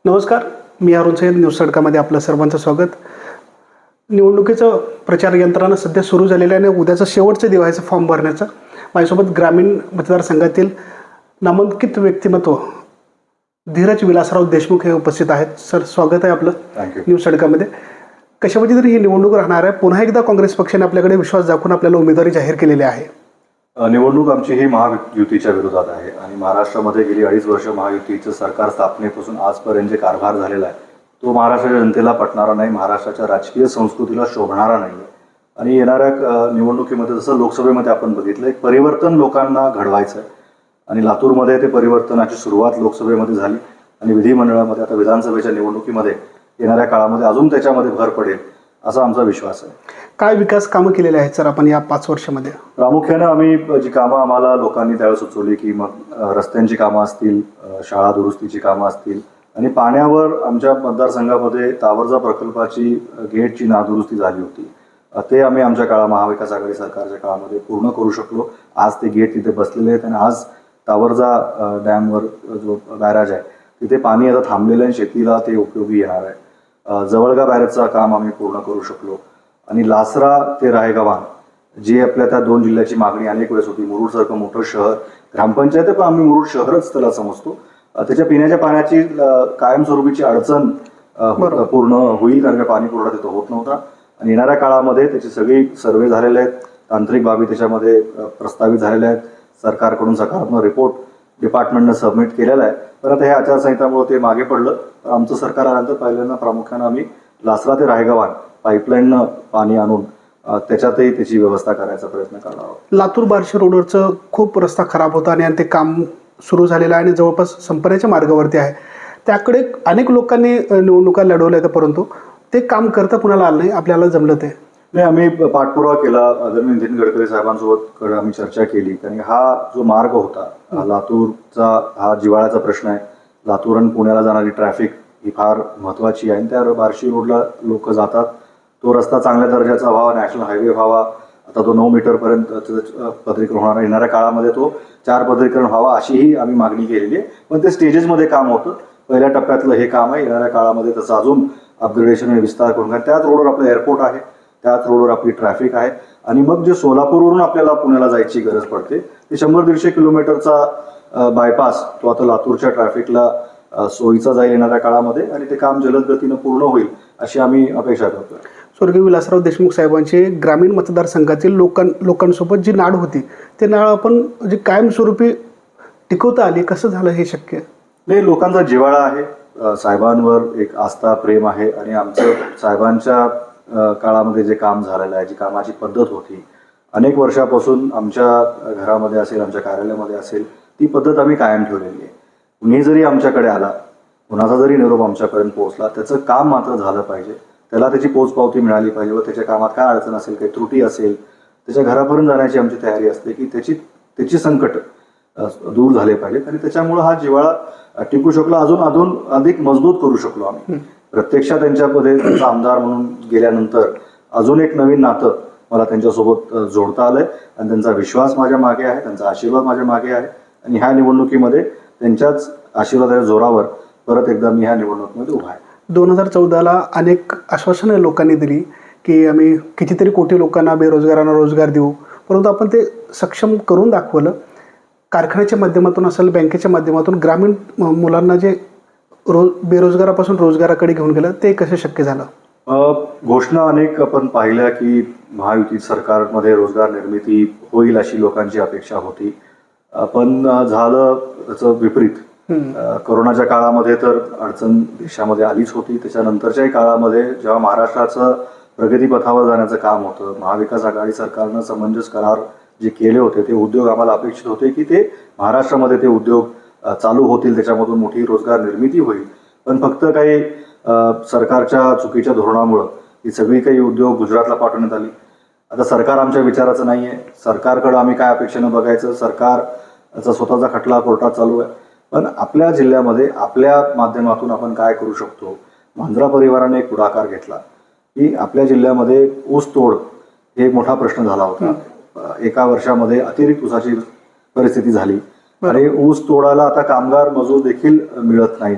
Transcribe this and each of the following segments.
नमस्कार, मी अरुण सैयद. न्यूज तडकामध्ये आपलं सर्वांचं स्वागत. निवडणुकीचं प्रचार यंत्रणा सध्या सुरू झालेलं आहे आणि उद्याचं शेवटचं दिवस आहे फॉर्म भरण्याचा. माझ्यासोबत ग्रामीण मतदारसंघातील नामांकित व्यक्तिमत्व धीरज विलासराव देशमुख हे उपस्थित आहेत. सर, स्वागत आहे आपलं न्यूज तडकामध्ये. कशामध्ये तरी ही निवडणूक राहणार आहे. पुन्हा एकदा काँग्रेस पक्षाने आपल्याकडे विश्वास दाखवून आपल्याला उमेदवारी जाहीर केलेली आहे. निवडणूक आमची ही महायुतीच्या विरोधात आहे आणि महाराष्ट्रामध्ये गेली 2.5 वर्ष महायुतीचं सरकार स्थापनेपासून आजपर्यंत जे कारभार झालेला आहे तो महाराष्ट्राच्या जनतेला पटणारा नाही, महाराष्ट्राच्या राजकीय संस्कृतीला शोभणारा नाही. आणि येणाऱ्या निवडणुकीमध्ये जसं लोकसभेमध्ये आपण बघितलं, एक परिवर्तन लोकांना घडवायचं आहे आणि लातूरमध्ये ते परिवर्तनाची सुरुवात लोकसभेमध्ये झाली आणि विधिमंडळामध्ये आता विधानसभेच्या निवडणुकीमध्ये येणाऱ्या काळामध्ये अजून त्याच्यामध्ये भर पडेल असा आमचा विश्वास आहे. काय विकास कामं केलेले आहेत सर आपण या 5 वर्षामध्ये? प्रामुख्याने आम्ही जी कामं आम्हाला लोकांनी त्यावेळेस सुचवली की मग रस्त्यांची कामं असतील, शाळा दुरुस्तीची कामं असतील आणि पाण्यावर आमच्या मतदारसंघामध्ये तावरजा प्रकल्पाची गेटची नादुरुस्ती झाली होती. ते आम्ही आमच्या काळात महाविकास आघाडी सरकारच्या काळामध्ये पूर्ण करू शकलो. आज ते गेट तिथे बसलेले आहेत आणि आज तावरजा डॅमवर जो बॅराज आहे तिथे पाणी आता थांबलेलं आहे, शेतीला ते उपयोगी येणार आहे. जवळगा बॅरेजचं काम आम्ही पूर्ण करू शकलो आणि लासरा ते रायगव्हाण जी आपल्या त्या 2 जिल्ह्याची मागणी अनेक वेळेस होती. मुरुडसारखं मोठं शहर, ग्रामपंचायत आहे पण आम्ही मुरुड शहरच त्याला समजतो, त्याच्या पिण्याच्या पाण्याची कायमस्वरूपीची अडचण पूर्ण होईल कारण का पाणी पुरवठा तिथं होत नव्हता. आणि येणाऱ्या काळामध्ये त्याची सगळी सर्वे झालेले आहेत, तांत्रिक बाबी त्याच्यामध्ये प्रस्तावित झालेल्या आहेत. सरकारकडून सकारात्मक रिपोर्ट डिपार्टमेंटनं सबमिट केलेला आहे. पण आता हे आचारसंहितामुळे ते मागे पडलं. आमचं सरकार आल्यानंतर पहिल्यांदा प्रामुख्यानं आम्ही लासरा ते रायगव्हाण पाईपलाईननं पाणी आणून त्याच्यातही त्याची व्यवस्था करायचा प्रयत्न करणार आहोत. लातूर बार्शी रोडवरचं खूप रस्ता खराब होता आणि ते काम सुरू झालेलं आहे आणि जवळपास संपण्याच्या मार्गावरती आहे. त्याकडे अनेक लोकांनी निवडणुका लढवल्या आहेत परंतु ते काम करता कुणाला आलं नाही. आपल्याला जमलं ते नाही. आम्ही पाठपुरावा केला, आदरणीय नितीन गडकरी साहेबांसोबत आम्ही चर्चा केली कारण हा जो मार्ग होता लातूरचा, हा जिव्हाळ्याचा प्रश्न आहे. लातूर आणि पुण्याला जाणारी ट्रॅफिक ही फार महत्त्वाची आहे आणि त्या बार्शी रोडला लोक जातात. तो रस्ता चांगल्या दर्जाचा व्हावा, नॅशनल हायवे व्हावा. आता तो 9 मीटरपर्यंत पदरीकरण होणार, येणाऱ्या काळामध्ये तो 4 पदरीकरण व्हावा अशीही आम्ही मागणी केलेली आहे. पण ते स्टेजेसमध्ये काम होतं. पहिल्या टप्प्यातलं हे काम आहे. येणाऱ्या काळामध्ये त्याचं अजून अपग्रेडेशन आणि विस्तार करून, कारण त्याच रोडवर आपलं एअरपोर्ट आहे, त्याच रोडवर आपली ट्रॅफिक आहे आणि मग जे सोलापूरवरून आपल्याला पुण्याला जायची गरज पडते ते 100-150 किलोमीटरचा बायपास तो आता लातूरच्या ट्रॅफिकला सोयीचा जाईल येणाऱ्या काळामध्ये आणि ते काम जलद गतीनं पूर्ण होईल अशी आम्ही अपेक्षा करतो. स्वर्गीय विलासराव देशमुख साहेबांचे ग्रामीण मतदारसंघातील लोकांसोबत जी नाळ होती ते नाळ आपण जी कायमस्वरूपी टिकवता आली, कसं झालं हे शक्य? नाही, लोकांचा जिव्हाळा आहे, साहेबांवर एक आस्था प्रेम आहे आणि आमचं साहेबांच्या काळामध्ये जे काम झालेलं आहे, जी कामाची पद्धत होती अनेक वर्षापासून आमच्या घरामध्ये असेल, आमच्या कार्यालयामध्ये असेल, ती पद्धत आम्ही कायम ठेवलेली आहे. कुणी जरी आमच्याकडे आला, कुणाचा जरी निरोप आमच्यापर्यंत पोहोचला, त्याचं काम मात्र झालं पाहिजे, त्याला त्याची पोचपावती मिळाली पाहिजे व त्याच्या कामात काय अडचण असेल, काही त्रुटी असेल, त्याच्या घरापर्यंत जाण्याची आमची तयारी असते की त्याची संकट दूर झाले पाहिजेत आणि त्याच्यामुळं हा जिव्हाळा टिकू शकलो, अजून अधिक मजबूत करू शकलो आम्ही. प्रत्यक्षात त्यांच्यामध्ये त्यांचा आमदार म्हणून गेल्यानंतर अजून एक नवीन नातं मला त्यांच्यासोबत जोडता आलंय आणि त्यांचा विश्वास माझ्या मागे आहे, त्यांचा आशीर्वाद माझ्या मागे आहे आणि ह्या निवडणुकीमध्ये त्यांच्याच आशीर्वादाच्या जोरावर परत एकदा मी ह्या निवडणुकीमध्ये उभा आहे. 2014ला अनेक आश्वासनं लोकांनी दिली की आम्ही कितीतरी कोटी लोकांना, बेरोजगारांना रोजगार देऊ, परंतु आपण ते सक्षम करून दाखवलं. कारखान्याच्या माध्यमातून असेल, बँकेच्या माध्यमातून ग्रामीण मुलांना जे बेरोजगारापासून रोजगाराकडे घेऊन गेलं, ते कसं शक्य झालं? घोषणा अनेक आपण पाहिल्या की महायुती सरकारमध्ये रोजगार निर्मिती होईल अशी लोकांची अपेक्षा होती, पण झालं त्याचं विपरीत. कोरोनाच्या काळामध्ये तर अडचण देशामध्ये आलीच होती. त्याच्यानंतरच्याही काळामध्ये जेव्हा महाराष्ट्राचं प्रगतीपथावर जाण्याचं काम होतं, महाविकास आघाडी सरकारनं समंजस करार जे केले होते ते उद्योग आम्हाला अपेक्षित होते की ते महाराष्ट्रामध्ये ते उद्योग चालू होतील, त्याच्यामधून मोठी रोजगार निर्मिती होईल. पण फक्त काही सरकारच्या चुकीच्या धोरणामुळं ही सगळी काही उद्योग गुजरातला पाठवण्यात आली. आता सरकार आमच्या विचाराचं नाही आहे, सरकारकडं आम्ही काय अपेक्षेनं बघायचं, सरकारचा स्वतःचा खटला कोर्टात चालू आहे. पण आपल्या जिल्ह्यामध्ये आपल्या माध्यमातून आपण काय करू शकतो, मांजरा परिवाराने एक पुढाकार घेतला की आपल्या जिल्ह्यामध्ये ऊस तोड हे एक मोठा प्रश्न झाला होता. एका वर्षामध्ये अतिरिक्त ऊसाची परिस्थिती झाली आणि ऊस तोडायला आता कामगार मजूर देखील मिळत नाहीत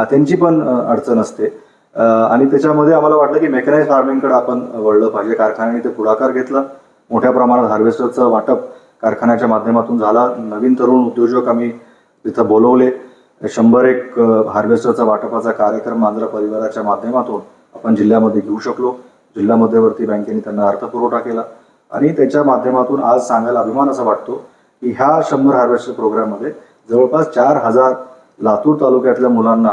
त्यांची पण अडचण असते. आणि त्याच्यामध्ये आम्हाला वाटलं की मेकॅनाइज फार्मिंगकडे आपण वळलं पाहिजे. कारखान्याने ते पुढाकार घेतला. मोठ्या प्रमाणात हार्वेस्टरचं वाटप कारखान्याच्या माध्यमातून झाला. नवीन तरुण उद्योजक आम्ही तिथं बोलवले. 101 हार्वेस्टरचा वाटपाचा कार्यक्रम मांजरा परिवाराच्या माध्यमातून आपण जिल्ह्यामध्ये घेऊ शकलो. जिल्हा मध्यवर्ती बँकेने त्यांना अर्थपुरवठा केला आणि त्याच्या माध्यमातून आज सांगायला अभिमान असा वाटतो की ह्या 100 हार्वेस्टर प्रोग्राममध्ये जवळपास 4,000 लातूर तालुक्यातल्या मुलांना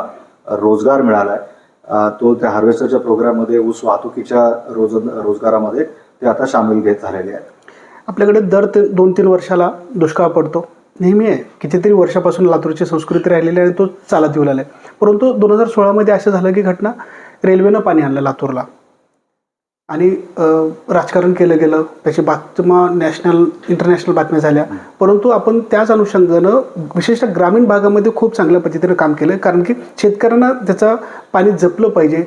रोजगार मिळाला आहे. तो त्या हार्वेस्टरच्या प्रोग्राममध्ये ऊस वाहतुकीच्या रोजगारामध्ये ते आता सामील घेत झालेले आहेत. आपल्याकडे दर 2-3 वर्षाला दुष्काळ पडतो, नेहमी आहे. कितीतरी वर्षापासून लातूरची संस्कृती राहिलेली आहे आणि तो चालत येऊ लागला आहे. परंतु 2016मध्ये असं झालं की घटना, रेल्वेनं पाणी आणलं लातूरला आणि राजकारण केलं गेलं, त्याची बातम्या नॅशनल इंटरनॅशनल बातम्या झाल्या. परंतु आपण त्याच अनुषंगानं विशेषतः ग्रामीण भागामध्ये खूप चांगल्या पद्धतीनं काम केलं, कारण की शेतकऱ्यांना त्याचं पाणी जपलं पाहिजे.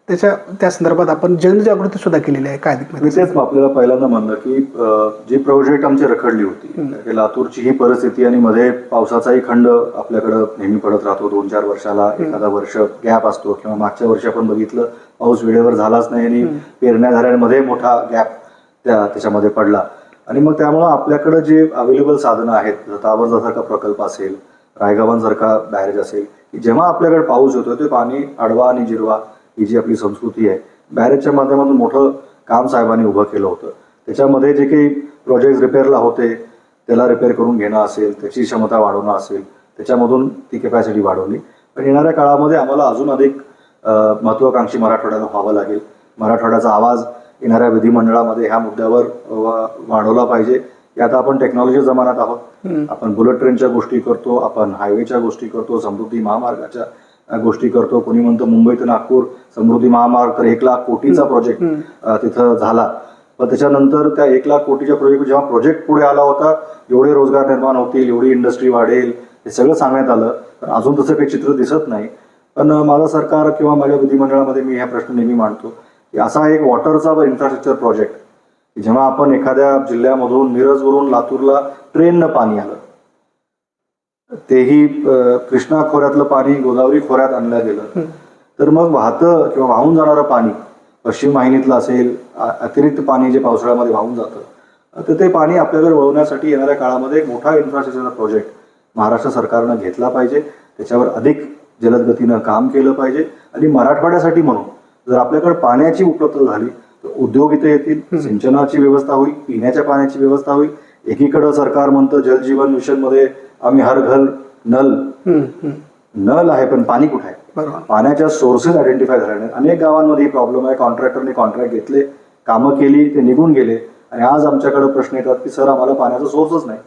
त्या संदर्भात आपण जनजागृती सुद्धा केलेली आहे. काय तेच आपल्याला पहिल्यांदा म्हणलं की जी प्रोजेक्ट आमची रखडली होती, लातूरची ही परिस्थिती आणि मध्ये पावसाचाही खंड आपल्याकडं नेहमी पडत राहतो. 2-4 वर्षाला एखादा वर्ष गॅप असतो किंवा मागच्या वर्षी आपण बघितलं पाऊस वेळेवर झालाच नाही आणि पेरण्या झाल्यामध्ये मोठा गॅप त्याच्यामध्ये पडला. आणि मग त्यामुळं आपल्याकडं जे अवेलेबल साधनं आहेत, तावरजासारखा प्रकल्प असेल, रायगावांसारखा बॅरेज असेल, की जेव्हा आपल्याकडे पाऊस होतो ते पाणी अडवा आणि जिरवा ही जी आपली संस्कृती आहे, बॅरेजच्या माध्यमातून मोठं काम साहेबांनी उभं केलं होतं. त्याच्यामध्ये जे काही प्रोजेक्ट रिपेअरला होते त्याला रिपेअर करून घेणं असेल, त्याची क्षमता वाढवणं असेल, त्याच्यामधून ती कॅपॅसिटी वाढवली. पण येणाऱ्या काळामध्ये आम्हाला अजून अधिक महत्त्वाकांक्षी मराठवाड्याला व्हावं लागेल. मराठवाड्याचा आवाज येणाऱ्या विधिमंडळामध्ये ह्या मुद्द्यावर वाढवला पाहिजे. की आता आपण टेक्नॉलॉजी जमान्यात आहोत. आपण बुलेट ट्रेनच्या गोष्टी करतो, आपण हायवेच्या गोष्टी करतो, समृद्धी महामार्गाच्या गोष्टी करतो. कोणी म्हणतं मुंबई ते नागपूर समृद्धी महामार्ग, तर 1,00,000 कोटीचा प्रोजेक्ट तिथं झाला. पण त्याच्यानंतर त्या 1,00,000 कोटीच्या प्रोजेक्ट जेव्हा प्रोजेक्ट पुढे आला होता, एवढे रोजगार निर्माण होतील, एवढी इंडस्ट्री वाढेल, हे सगळं सांगण्यात आलं. पण अजून तसं काही चित्र दिसत नाही. पण माझं सरकार किंवा माझ्या विधिमंडळामध्ये मी हा प्रश्न नेहमी मांडतो की असा एक वॉटरचा इन्फ्रास्ट्रक्चर प्रोजेक्ट, जेव्हा आपण एखाद्या जिल्ह्यामधून मिरजवरून लातूरला ट्रेननं पाणी आलं, तेही कृष्णा खोऱ्यातलं पाणी गोदावरी खोऱ्यात आणलं गेलं, तर मग वाहतं किंवा वाहून जाणारं पाणी पश्चिम वाहिनीतलं असेल, अतिरिक्त पाणी जे पावसाळ्यामध्ये वाहून जातं, तर ते पाणी आपल्याकडे वळवण्यासाठी येणाऱ्या काळामध्ये एक मोठा इन्फ्रास्ट्रक्चरचा प्रोजेक्ट महाराष्ट्र सरकारनं घेतला पाहिजे. त्याच्यावर अधिक जलद गतीनं काम केलं पाहिजे. आणि मराठवाड्यासाठी म्हणून जर आपल्याकडे पाण्याची उपलब्धता झाली तर उद्योग इथे येतील, सिंचनाची व्यवस्था होईल, पिण्याच्या पाण्याची व्यवस्था होईल. एकीकडं सरकार म्हणतं जलजीवन मिशनमध्ये आम्ही हर घर नल आहे, पण पाणी कुठे आहे? पाण्याच्या सोर्सेस आयडेंटिफाय झाले नाहीत. अनेक गावांमध्ये ही प्रॉब्लेम आहे. कॉन्ट्रॅक्टरने कॉन्ट्रॅक्ट घेतले, कामं केली, ते निघून गेले आणि आज आमच्याकडे प्रश्न येतात की सर आम्हाला पाण्याचा सोर्सच नाही.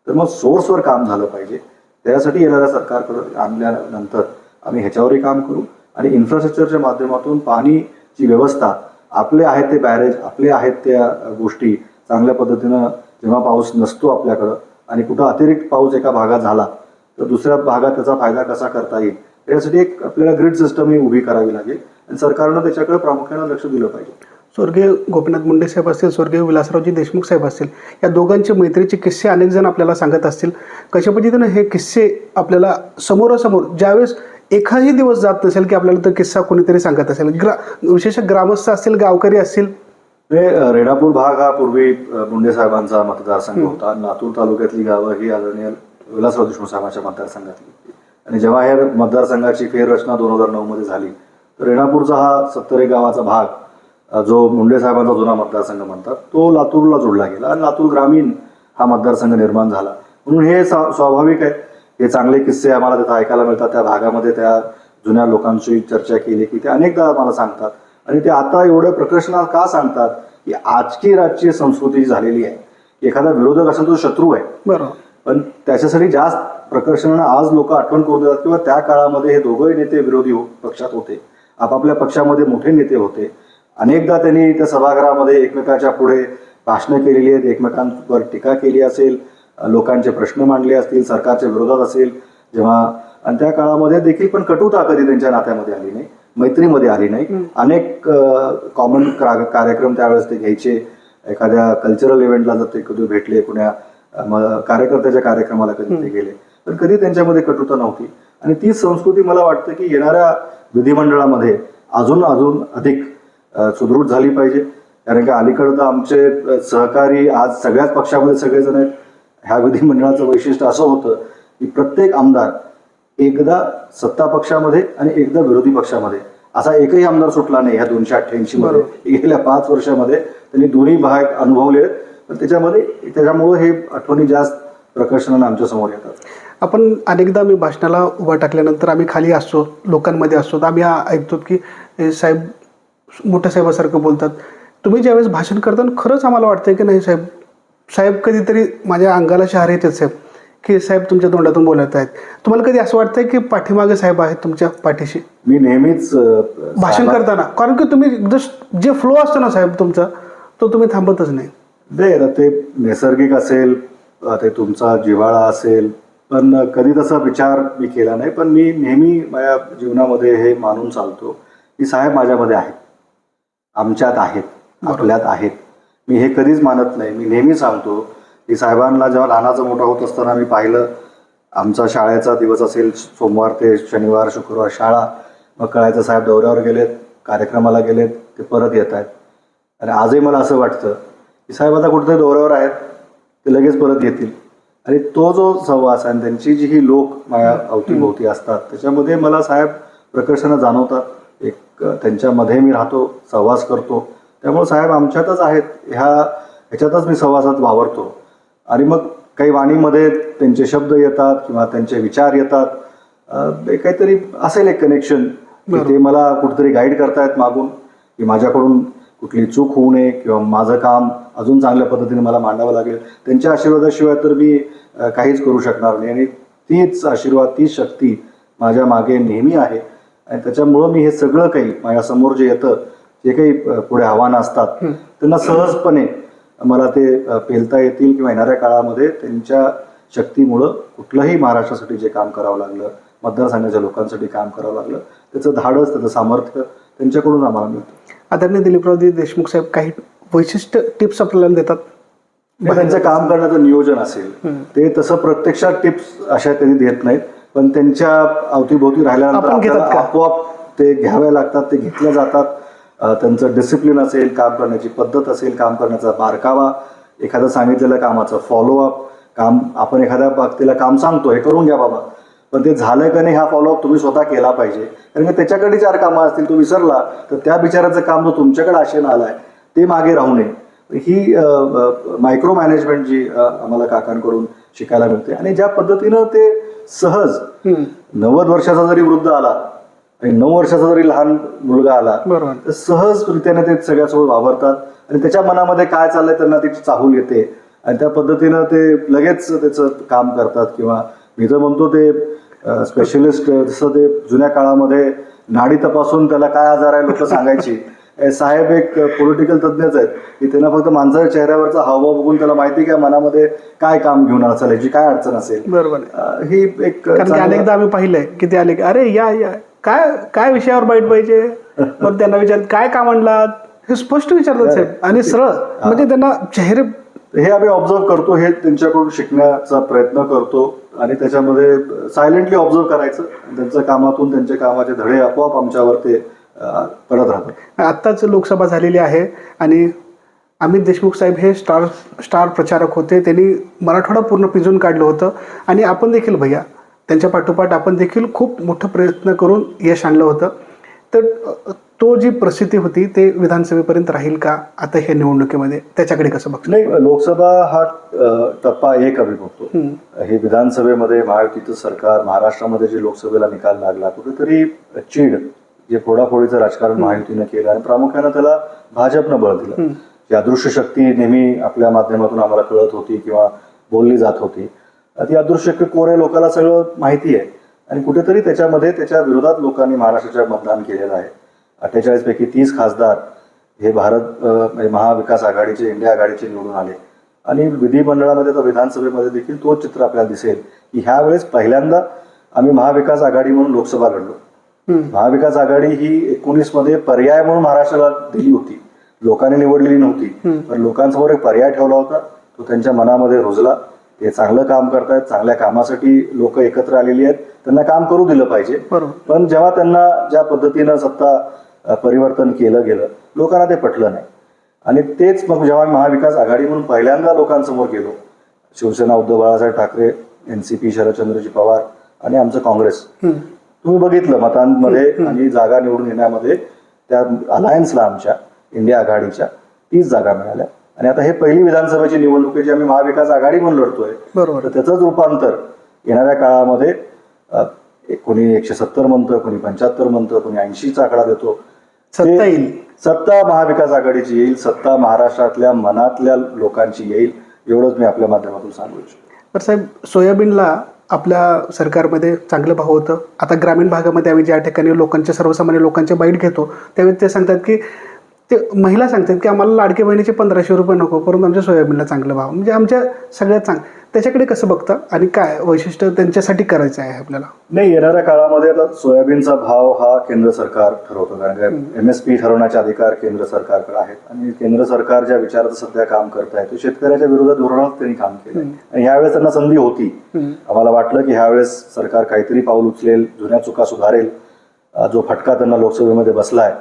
तर मग सोर्सवर काम झालं पाहिजे. त्यासाठी येणाऱ्या सरकारकडे आणल्यानंतर आम्ही ह्याच्यावरही काम करू आणि इन्फ्रास्ट्रक्चरच्या माध्यमातून पाणीची व्यवस्था, आपले आहेत ते बॅरेज, आपले आहेत त्या गोष्टी चांगल्या पद्धतीनं, जेव्हा पाऊस नसतो आपल्याकडं आणि कुठं अतिरिक्त पाऊस एका भागात झाला तर दुसऱ्या भागात त्याचा फायदा कसा करता येईल, यासाठी एक आपल्याला ग्रीड सिस्टम ही उभी करावी लागेल आणि सरकारनं त्याच्याकडे प्रामुख्यानं लक्ष दिलं पाहिजे. स्वर्गीय गोपीनाथ मुंडे साहेब असतील, स्वर्गीय विलासरावजी देशमुख साहेब असतील, या दोघांचे मैत्रीचे किस्से अनेक जण आपल्याला सांगत असतील. कशा पद्धतीनं हे किस्से आपल्याला समोरासमोर ज्यावेळेस एखादी दिवस जात नसेल की आपल्याला तो किस्सा कोणीतरी सांगत असेल, विशेष ग्रामस्थ असतील, गावकरी असतील. रेणापूर भाग हा पूर्वी मुंडे साहेबांचा मतदारसंघ होता. लातूर तालुक्यातली गावं ही आदरणीय विलासराव देशमुख साहेबांच्या मतदारसंघातली होती. आणि जेव्हा या मतदारसंघाची फेररचना 2009 मध्ये झाली तर रेणापूरचा हा 70 गावाचा भाग जो मुंडे साहेबांचा जुना मतदारसंघ म्हणतात, तो लातूरला जोडला गेला आणि लातूर ग्रामीण हा मतदारसंघ निर्माण झाला. म्हणून हे स्वाभाविक आहे. हे चांगले किस्से आम्हाला तिथं ऐकायला मिळतात. त्या भागामध्ये त्या जुन्या लोकांशी चर्चा केली की ते अनेकदा मला सांगतात आणि ते आता एवढं प्रकर्षणात का सांगतात की आजची राजकीय संस्कृती झालेली आहे. एखादा विरोधक असेल तो शत्रू आहे, बरोबर, पण त्याच्यासाठी जास्त प्रकर्षणानं आज लोक आठवण करून देतात किंवा त्या काळामध्ये हे दोघंही नेते विरोधी पक्षात होते, आपापल्या पक्षामध्ये मोठे नेते होते. अनेकदा त्यांनी त्या सभागृहामध्ये एकमेकाच्या पुढे भाषणं केलेली आहेत, एकमेकांवर टीका केली असेल, लोकांचे प्रश्न मांडले असतील, सरकारच्या विरोधात असेल जेव्हा, आणि त्या काळामध्ये देखील पण कटुता कधी त्यांच्या नात्यामध्ये आली नाही, मैत्रीमध्ये आली नाही. अनेक कॉमन कार्यक्रम त्यावेळेस ते घ्यायचे. एखाद्या कल्चरल इव्हेंटला जर ते कधी भेटले, कुण्या कार्यकर्त्याच्या कार्यक्रमाला कधी ते गेले पण कधी त्यांच्यामध्ये कटुता नव्हती. आणि ती संस्कृती मला वाटतं की येणाऱ्या विधिमंडळामध्ये अजून अजून अधिक सुदृढ झाली पाहिजे. कारण की अलीकडं तर आमचे सहकारी आज सगळ्याच पक्षामध्ये सगळेजण आहेत. ह्या विधिमंडळाचं वैशिष्ट्य असं होतं की प्रत्येक आमदार एकदा सत्ता पक्षामध्ये आणि एकदा विरोधी पक्षामध्ये, असा एकही आमदार सुटला नाही ह्या 288 मध्ये. गेल्या 5 वर्षामध्ये त्यांनी दोन्ही भाग अनुभवले. पण त्याच्यामुळे हे आठवणी जास्त प्रकर्षाने आमच्या समोर येतात. आपण अनेकदा मी भाषणाला उभा टाकल्यानंतर आम्ही खाली असतो, लोकांमध्ये असतो, आम्ही ऐकतो की हे साहेब मोठ्या साहेबासारखं बोलतात. तुम्ही ज्यावेळेस भाषण करताना खरंच आम्हाला वाटतंय की नाही साहेब कधीतरी माझ्या अंगाला शहारे येतात साहेब, की साहेब तुमच्या तोंडातून बोलत आहेत. तुम्हाला कधी असं वाटतंय की पाठीमागे साहेब आहेत तुमच्या पाठीशी मी नेहमीच भाषण करताना? कारण की तुम्ही जे फ्लो असतो ना साहेब तुमचा, तो तुम्ही थांबतच नाही. ते नैसर्गिक असेल, ते तुमचा जिव्हाळा असेल, पण कधी तसा विचार मी केला नाही. पण मी नेहमी माझ्या जीवनामध्ये हे मानून चालतो की साहेब माझ्यामध्ये आहेत, आमच्यात आहेत, आपल्यात आहेत. मी हे कधीच मानत नाही. मी नेहमी सांगतो की साहेबांना जेव्हा लहानाचं मोठा होत असताना मी पाहिलं, आमचा शाळेचा दिवस असेल, सोमवार ते शनिवार शुक्रवार शाळा, मग कळायचं साहेब दौऱ्यावर गेलेत, कार्यक्रमाला गेलेत, ते परत येत आहेत. आणि आजही मला असं वाटतं की साहेब आता कुठेतरी दौऱ्यावर आहेत, ते लगेच परत येतील. आणि तो जो सहवास आणि त्यांची जी ही लोक माझ्या अवतीभोवती असतात, त्याच्यामध्ये मला साहेब प्रकर्षानं जाणवतात. एक त्यांच्यामध्ये मी राहतो, सहवास करतो, त्यामुळे साहेब आमच्यातच आहेत, ह्याच्यातच मी सहवासात वावरतो. आणि मग काही वाणीमध्ये त्यांचे शब्द येतात किंवा त्यांचे विचार येतात, काहीतरी असेल एक कनेक्शन, ते मला कुठेतरी गाईड करतायत मागून, की माझ्याकडून कुठली चूक होऊ नये किंवा माझं काम अजून चांगल्या पद्धतीने मला मांडावं लागेल. त्यांच्या आशीर्वादाशिवाय तर मी काहीच करू शकणार नाही. आणि तीच आशीर्वाद, तीच शक्ती माझ्या मागे नेहमी आहे. आणि त्याच्यामुळं मी हे सगळं काही माझ्यासमोर जे येतं, जे काही पुढे आव्हानं असतात, त्यांना सहजपणे मला ते पेलता येतील किंवा येणाऱ्या काळामध्ये त्यांच्या शक्तीमुळं कुठलंही महाराष्ट्रासाठी जे काम करावं लागलं, मतदारसंघाच्या लोकांसाठी काम करावं लागलं, त्याचं धाडस, त्याचं सामर्थ्य त्यांच्याकडून आम्हाला मिळतं. आदरणीय दिलीपरावजी देशमुख साहेब काही वैशिष्ट्य टिप्स आपल्याला देतात? त्यांचं काम करण्याचं नियोजन असेल, ते तसं प्रत्यक्षात टिप्स अशा कधी देत नाहीत, पण त्यांच्या अवतीभोवती राहिल्यानंतर आपल्याला आपोआप ते घ्यावे लागतात, ते घेतल्या जातात. त्यांचं डिसिप्लिन असेल, काम करण्याची पद्धत असेल, काम करण्याचा बारकावा, एखादं सांगितलेलं कामाचं फॉलोअप, काम आपण एखाद्या व्यक्तीला काम सांगतो हे करून घ्या बाबा, पण ते झालं का नाही हा फॉलोअप तुम्ही स्वतः केला पाहिजे. कारण की त्याच्याकडे 4 कामं असतील, तो विसरला तर त्या बिचाराचं काम जो तुमच्याकडे आशेनं आलाय ते मागे राहू नये. ही मायक्रो मॅनेजमेंट जी आम्हाला काकांकडून शिकायला मिळते. आणि ज्या पद्धतीनं ते सहज 90 वर्षाचा जरी वृद्ध आला आणि 9 वर्षाचा जरी लहान मुलगा आला, तर सहजरित्याने ते सगळ्यासोबत वावरतात. आणि त्याच्या मनामध्ये काय चाललंय त्यांना त्याची चाहूल येते आणि त्या पद्धतीनं ते लगेच त्याचं काम करतात. किंवा मी तर म्हणतो ते स्पेशलिस्ट, जसं ते जुन्या काळामध्ये नाडी तपासून त्याला काय आजार आहे लोक सांगायची, साहेब एक पॉलिटिकल तज्ज्ञच आहेत की त्यांना फक्त माणसाच्या चेहऱ्यावरचा हावभाव बघून त्याला माहिती काय मनामध्ये काय काम घेऊन असेल, याची काय अडचण असेल. बरोबर. ही एक अनेकदा आम्ही पाहिलंय की ते आले की अरे या काय विषयावर बाईट पाहिजे, मग त्यांना विचार काय काम आणलात, हे स्पष्ट विचारतात साहेब आणि सरळ, म्हणजे त्यांना चेहरे, हे आम्ही ऑब्झर्व करतो, हे त्यांच्याकडून शिकण्याचा प्रयत्न करतो. आणि त्याच्यामध्ये सायलेंटली ऑब्झर्व करायचं, त्यांच्या कामातून त्यांच्या कामाचे धडे आपोआप आमच्यावर ते पडत राहतात. आत्ताच लोकसभा झालेली आहे आणि अमित देशमुख साहेब हे स्टार प्रचारक होते. त्यांनी मराठवाडा पूर्ण पिंजून काढलं होतं. आणि आपण देखील भैया त्यांच्या पाठोपाठ आपण देखील खूप मोठा प्रयत्न करून यश आणलं होतं. तर तो जी प्रसिद्धी होती ते विधानसभेपर्यंत राहील का आता हे निवडणुकीमध्ये, त्याच्याकडे कसं बघतो? नाही, लोकसभा हा टप्पा 1 आम्ही बघतो. हे विधानसभेमध्ये महायुतीचं सरकार, महाराष्ट्रामध्ये जे लोकसभेला निकाल लागला, कुठेतरी चीड, जे फोडाफोडीचं राजकारण महायुतीनं केलं आणि प्रामुख्यानं त्याला भाजपनं बळ दिलं. जी अदृश्य शक्ती नेहमी आपल्या माध्यमातून आम्हाला कळत होती किंवा बोलली जात होती, ती अदृश्य शक्ती कोर आहे, लोकांना सगळं माहिती आहे. आणि कुठेतरी त्याच्यामध्ये त्याच्या विरोधात लोकांनी महाराष्ट्राच्या मतदान केलेलं आहे. 48 पैकी 30 खासदार हे भारत म्हणजे महाविकास आघाडीचे, इंडिया आघाडीचे निवडून आले. आणि विधिमंडळामध्ये तर विधानसभेमध्ये देखील तोच चित्र आपल्याला दिसेल की ह्या वेळेस पहिल्यांदा आम्ही महाविकास आघाडी म्हणून लोकसभा लढलो. महाविकास आघाडी ही 19 मध्ये पर्याय म्हणून महाराष्ट्राला दिली होती, लोकांनी निवडलेली नव्हती, पण लोकांसमोर एक पर्याय ठेवला होता, तो त्यांच्या मनामध्ये रुजला ते चांगलं काम करतायत, चांगल्या कामासाठी लोक एकत्र आलेली आहेत, त्यांना काम करू दिलं पाहिजे. बरोबर. पण जेव्हा त्यांना ज्या पद्धतीनं सत्ता परिवर्तन केलं गेलं, लोकांना ते पटलं नाही. आणि तेच मग जेव्हा महाविकास आघाडी म्हणून पहिल्यांदा लोकांसमोर गेलो, शिवसेना उद्धव बाळासाहेब ठाकरे, NCP शरदचंद्रजी पवार आणि आमचं काँग्रेस, तुम्ही बघितलं मतांमध्ये आणि जागा निवडून येण्यामध्ये त्या अलायन्सला आमच्या इंडिया आघाडीच्या 30 जागा मिळाल्या. आणि आता हे पहिली विधानसभेची निवडणूक आहे जी आम्ही महाविकास आघाडी म्हणून लढतोय. बरोबर. तर त्याचंच रूपांतर येणाऱ्या काळामध्ये कोणी 170 म्हणतं, कोणी 75 म्हणतं, कोणी 80चा आकडा देतो. सत्ता येईल. सत्ता महाविकास आघाडीची येईल, सत्ता महाराष्ट्रातल्या मनातल्या लोकांची येईल, एवढंच मी आपल्या माध्यमातून सांगू इच्छितो. तर साहेब, सोयाबीनला आपल्या सरकारमध्ये चांगलं भाव होतं. आता ग्रामीण भागामध्ये आम्ही ज्या ठिकाणी लोकांचे, सर्वसामान्य लोकांचे बाईट घेतो त्यावेळी ते सांगतात की, ते महिला सांगतात की आम्हाला लाडके बहिणीचे 1500 रुपये नको, परंतु आमच्या सोयाबीनला चांगला भाव, म्हणजे आमच्या सगळ्यात त्याच्याकडे कसं बघता आणि काय वैशिष्ट्य त्यांच्यासाठी करायचं आहे आपल्याला? नाही, येणाऱ्या काळामध्ये आता सोयाबीनचा भाव हा केंद्र सरकार ठरवतं, कारण का MSP ठरवण्याचे अधिकार केंद्र सरकारकडे आहेत. आणि केंद्र सरकार ज्या विचारात सध्या काम करत आहे ते शेतकऱ्याच्या विरोधात धोरणात त्यांनी काम केलं. आणि ह्यावेळेस त्यांना संधी होती. आम्हाला वाटलं की ह्यावेळेस सरकार काहीतरी पाऊल उचलेल, जुन्या चुका सुधारेल, जो फटका त्यांना लोकसभेमध्ये बसलाय.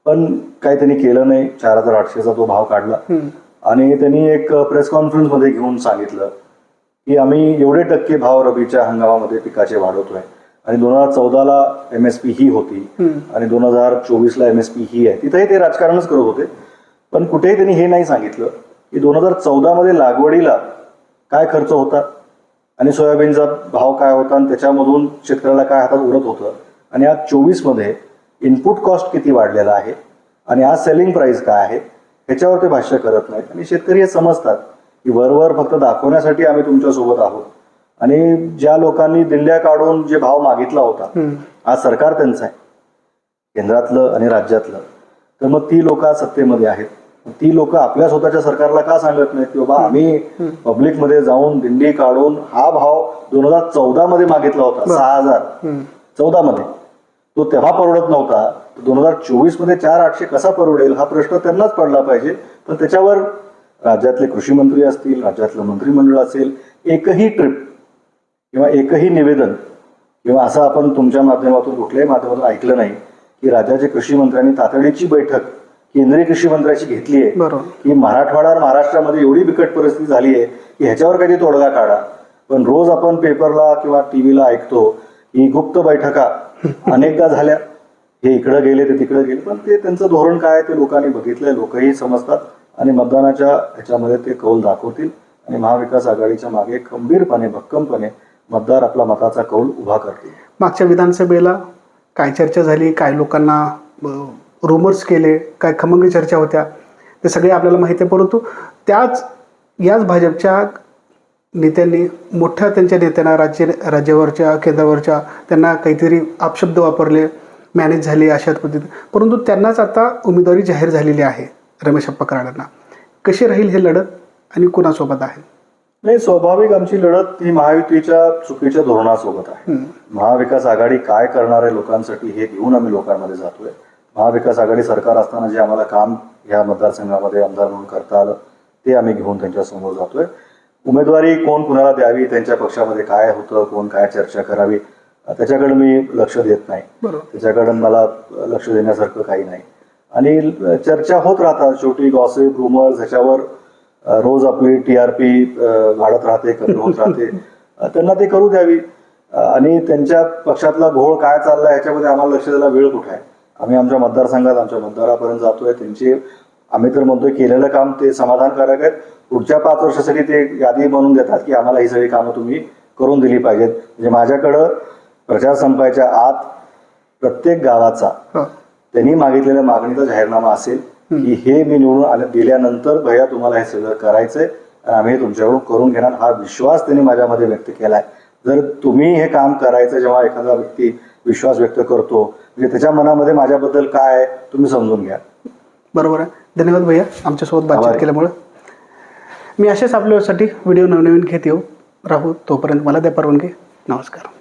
पण काही त्यांनी केलं नाही. 4800चा तो भाव काढला आणि त्यांनी एक प्रेस कॉन्फरन्समध्ये घेऊन सांगितलं की आम्ही एवढे टक्के भाव रबीच्या हंगामामध्ये पिकाचे वाढवतोय. आणि 2014ला MSP ही होती आणि 2024ला MSP ही आहे. तिथेही ते राजकारणच करत होते. पण कुठेही त्यांनी हे नाही सांगितलं की 2014मध्ये लागवडीला काय खर्च होता आणि सोयाबीनचा भाव काय होता आणि त्याच्यामधून शेतकऱ्याला काय हातात उरत होतं. आणि आज 24मध्ये इनपुट कॉस्ट किती वाढलेला आहे आणि आज सेलिंग प्राइस काय आहे ह्याच्यावर ते भाष्य करत नाहीत. आणि शेतकरी हे समजतात की वरवर फक्त दाखवण्यासाठी आम्ही तुमच्यासोबत आहोत. आणि ज्या लोकांनी दिंड्या काढून जे भाव मागितला होता, आज सरकार त्यांचं आहे केंद्रातलं आणि राज्यातलं, तर मग ती लोक सत्तेमध्ये आहेत. ती लोक आपल्या स्वतःच्या सरकारला का सांगत नाहीत की बाबा आम्ही पब्लिकमध्ये जाऊन दिंडी काढून हा भाव 2014मध्ये मागितला होता, 6014मध्ये, तो तेव्हा परवडत नव्हता, 2024मध्ये 4800 कसा परवडेल हा प्रश्न त्यांनाच पडला पाहिजे. पण त्याच्यावर राज्यातले कृषी मंत्री असतील, राज्यातलं मंत्रिमंडळ असेल, एकही ट्रिप किंवा एकही निवेदन किंवा असं आपण तुमच्या माध्यमातून कुठल्याही माध्यमातून ऐकलं नाही की राज्याचे कृषी मंत्र्यांनी तातडीची बैठक केंद्रीय कृषी मंत्र्याची घेतली आहे की मराठवाडा महाराष्ट्रामध्ये एवढी बिकट परिस्थिती झाली आहे की ह्याच्यावर काही तोडगा काढा. पण रोज आपण पेपरला किंवा टीव्हीला ऐकतो की गुप्त बैठका अनेकदा झाल्या, हे इकडं गेले ते तिकडं गेले. पण ते त्यांचं धोरण काय ते लोकांनी बघितलंय, लोकही समजतात आणि मतदानाच्या ह्याच्यामध्ये ते कौल दाखवतील. आणि महाविकास आघाडीच्या मागे खंबीरपणे, भक्कमपणे मतदार आपला मताचा कौल उभा करतील. मागच्या विधानसभेला काय चर्चा झाली, काय लोकांना रुमर्स केले, काय खमंग चर्चा होत्या, ते सगळे आपल्याला माहिती आहे. परंतु याच भाजपच्या नेत्यांनी मोठ्या त्यांच्या नेत्यांना राज्यावरच्या केंद्रावरच्या त्यांना काहीतरी अपशब्द वापरले, मॅनेज झाले अशा पद्धतीने. परंतु त्यांनाच आता उमेदवारी जाहीर झालेली आहे रमेश अप्पा कराडांना. कशी राहील हे लढत आणि कुणासोबत आहे? नाही, स्वाभाविक आमची लढत ही महायुतीच्या चुकीच्या धोरणासोबत आहे. महाविकास आघाडी काय करणार आहे लोकांसाठी हे घेऊन आम्ही लोकांमध्ये जातोय. महाविकास आघाडी सरकार असताना जे आम्हाला काम या मतदारसंघामध्ये आमदार म्हणून करता आलं ते आम्ही घेऊन त्यांच्या समोर जातोय. उमेदवारी कोण कुणाला द्यावी, त्यांच्या पक्षामध्ये काय होतं, कोण काय चर्चा करावी, त्याच्याकडे मी लक्ष देत नाही. त्याच्याकडे मला लक्ष देण्यासारखं काही नाही. आणि चर्चा होत राहतात, शेवटी गॉसिप, रुमर्स, ह्याच्यावर रोज आपली TRP वाढत राहते, कमी होत राहते. त्यांना ते करू द्यावी. आणि त्यांच्या पक्षातला घोळ काय चाललाय ह्याच्यामध्ये आम्हाला लक्ष द्यायला वेळ कुठे आहे? आम्ही आमच्या मतदारसंघात आमच्या मतदारापर्यंत जातोय. त्यांचे आम्ही तर म्हणतोय केलेलं काम ते समाधानकारक आहेत. पुढच्या 5 वर्षासाठी ते यादी बनवून देतात की आम्हाला ही सगळी कामं तुम्ही करून दिली पाहिजेत. म्हणजे माझ्याकडं प्रचार संपायच्या आत प्रत्येक गावाचा त्यांनी मागितलेल्या मागणीचा जाहीरनामा असेल की हे मी निवडून गेल्यानंतर भैया तुम्हाला हे सगळं करायचंय आणि आम्ही तुम्च्याकडून करून घेणार, हा विश्वास त्यांनी माझ्यामध्ये व्यक्त केलाय. जर तुम्ही हे काम करायचं, जेव्हा एखादा व्यक्ती विश्वास व्यक्त करतो म्हणजे त्याच्या मनामध्ये माझ्याबद्दल काय आहे तुम्ही समजून घ्या. बरोबर आहे. धन्यवाद भैया आमच्यासोबत बातचीत केल्यामुळे. मी असेच आपल्यासाठी व्हिडिओ नवनवीन घेत येऊ राहू. तोपर्यंत मला द्या परवानगी. नमस्कार.